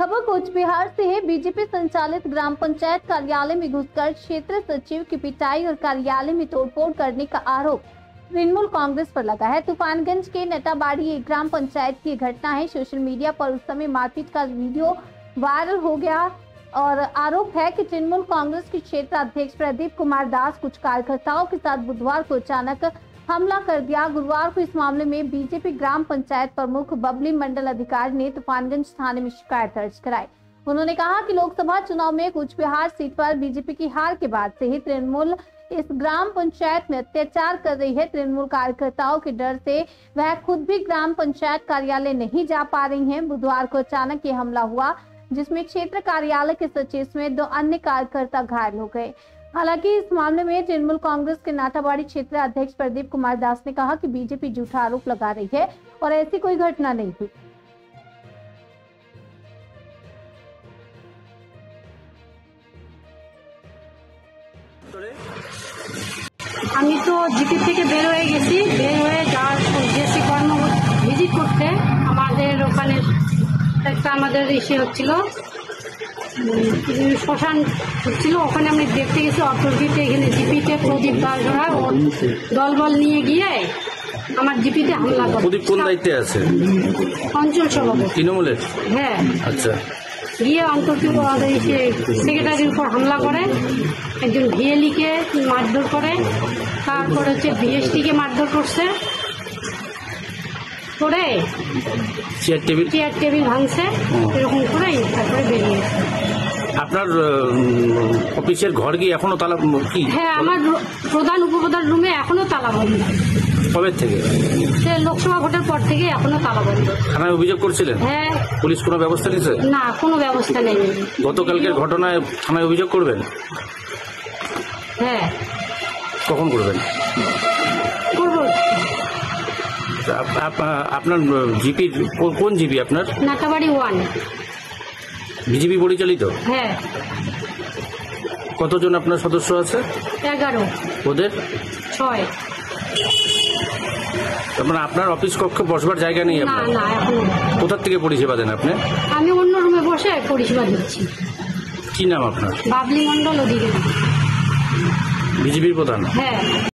खबर कोच बिहार से है। बीजेपी संचालित ग्राम पंचायत कार्यालय में घुसकर क्षेत्र सचिव की पिटाई और कार्यालय में तोड़फोड़ करने का आरोप तृणमूल कांग्रेस पर लगा है। तूफानगंज के नटाबाड़ी एक ग्राम पंचायत की घटना है। सोशल मीडिया पर उस समय मारपीट का वीडियो वायरल हो गया और आरोप है कि तृणमूल कांग्रेस के क्षेत्र अध्यक्ष प्रदीप कुमार दास कुछ कार्यकर्ताओं के साथ बुधवार को अचानक हमला कर दिया। गुरुवार को इस मामले में बीजेपी ग्राम पंचायत प्रमुख बबली मंडल अधिकारी ने तूफानगंज थाने में शिकायत दर्ज कराई। उन्होंने कहा कि लोकसभा चुनाव में कूच बिहार सीट पर बीजेपी की हार के बाद से ही तृणमूल इस ग्राम पंचायत में अत्याचार कर रही है। तृणमूल कार्यकर्ताओं के डर से वह खुद भी ग्राम पंचायत कार्यालय नहीं जा पा रही हैं। बुधवार को अचानक ये हमला हुआ, जिसमें क्षेत्र कार्यालय के सचिव समेत 2 अन्य कार्यकर्ता घायल हो गए। हालांकि इस मामले में तृणमूल कांग्रेस के नाटाबाड़ी क्षेत्र अध्यक्ष प्रदीप कुमार दास ने कहा कि बीजेपी झूठा आरोप लगा रही है और ऐसी कोई घटना नहीं हुई। আমি তো জিপি থেকে বের হয়ে গেছি, বের হয়ে যাওয়ার উদ্দেশ্যে কর্ম ভিজিট করতে আমাদের ওখানে একটা আমাদের ইসে হচ্ছিল, শ্মশান হচ্ছিল, ওখানে আমি দেখতে গেছি অপোজিটে এখানে জিপিতে প্রদীপ দাসরা ও দলবল নিয়ে গিয়ে আমার জিপিতে হামলা করে। প্রদীপ কোন দায়িত্বে আছে? অঞ্চল সভাপতি তৃণমূলের। হ্যাঁ, আচ্ছা। গিয়ে অন্তর্গত সেক্রেটারির উপর হামলা করে, একজন ভিএলিকে মারধর করে, তারপর হচ্ছে ভিএসটিকে মারধর করছে, করে চেয়ার টেবিল ভাঙছে, এরকম করে তারপরে বেরিয়ে। আপনার অফিসের ঘর কি এখনো তালা? কি? হ্যাঁ, আমার প্রধান উপপ্রধান রুমে এখনো তালা বন্ধ। কবে থেকে? সে লোকসভা ভোটের পর থেকে এখনো তালা বন্ধ। থানায় অভিযোগ করছিলেন? হ্যাঁ। পুলিশ কোনো ব্যবস্থা নিয়েছে? না, কোনো ব্যবস্থা নেই। গতকালকের ঘটনায় থানায় অভিযোগ করবেন? হ্যাঁ। কখন করবেন? করবো। আপনার জিপি কোন জিপি আপনার? নাটাবাড়ি 1 বিজেপি পরিচালিত? হ্যাঁ। কতজন আপনার সদস্য আছে? 11। ওদের 6। মানে আপনার অফিস কক্ষে বসবার জায়গা নেই না আপনার? না, এখনো। কোথার থেকে পরিষেবা দেন আপনি? আমি অন্য রুমে বসে পরিষেবা দিচ্ছি। কি নাম আপনার? বাবলি মন্ডল অধিকারী। বিজেপির প্রধান? হ্যাঁ।